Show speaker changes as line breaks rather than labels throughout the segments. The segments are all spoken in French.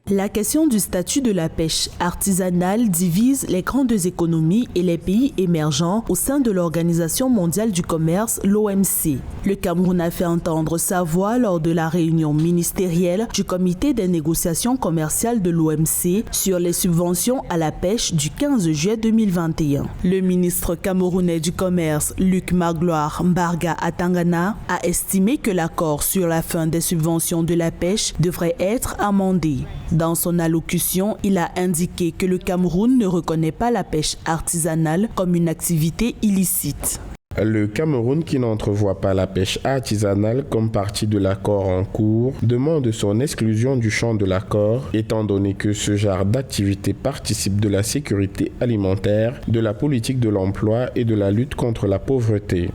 La question du statut de la pêche artisanale divise les grandes économies et les pays émergents au sein de l'Organisation mondiale du commerce, l'OMC. Le Cameroun a fait entendre sa voix lors de la réunion ministérielle du comité des négociations commerciales de l'OMC sur les subventions à la pêche du 15 juillet 2021. Le ministre camerounais du commerce, Luc Magloire Mbarga Atangana, a estimé que l'accord sur la fin des subventions de la pêche devrait être amendé. Dans son allocution, il a indiqué que le Cameroun ne reconnaît pas la pêche artisanale comme une activité illicite.
Le Cameroun, qui n'entrevoit pas la pêche artisanale comme partie de l'accord en cours, demande son exclusion du champ de l'accord, étant donné que ce genre d'activité participe de la sécurité alimentaire, de la politique de l'emploi et de la lutte contre la pauvreté.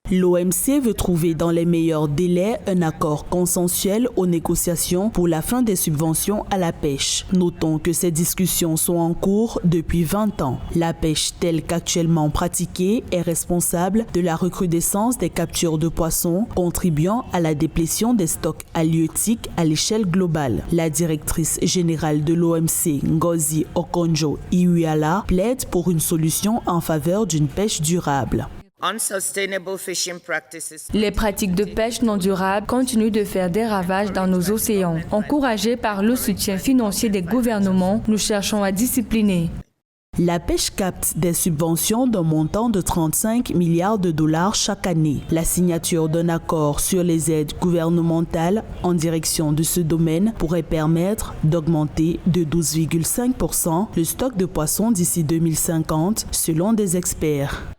L'OMC veut trouver dans les meilleurs délais un accord consensuel aux négociations pour la fin des subventions à la pêche. Notons que ces discussions sont en cours depuis 20 ans. La pêche telle qu'actuellement pratiquée est responsable de la recrudescence des captures de poissons, contribuant à la déplétion des stocks halieutiques à l'échelle globale. La directrice générale de l'OMC, Ngozi Okonjo-Iweala, plaide pour une solution en faveur d'une pêche durable.
Les pratiques de pêche non durable continuent de faire des ravages dans nos océans. Encouragés par le soutien financier des gouvernements, nous cherchons à discipliner.
La pêche capte des subventions d'un montant de 35 milliards de dollars chaque année. La signature d'un accord sur les aides gouvernementales en direction de ce domaine pourrait permettre d'augmenter de 12,5% le stock de poissons d'ici 2050, selon des experts.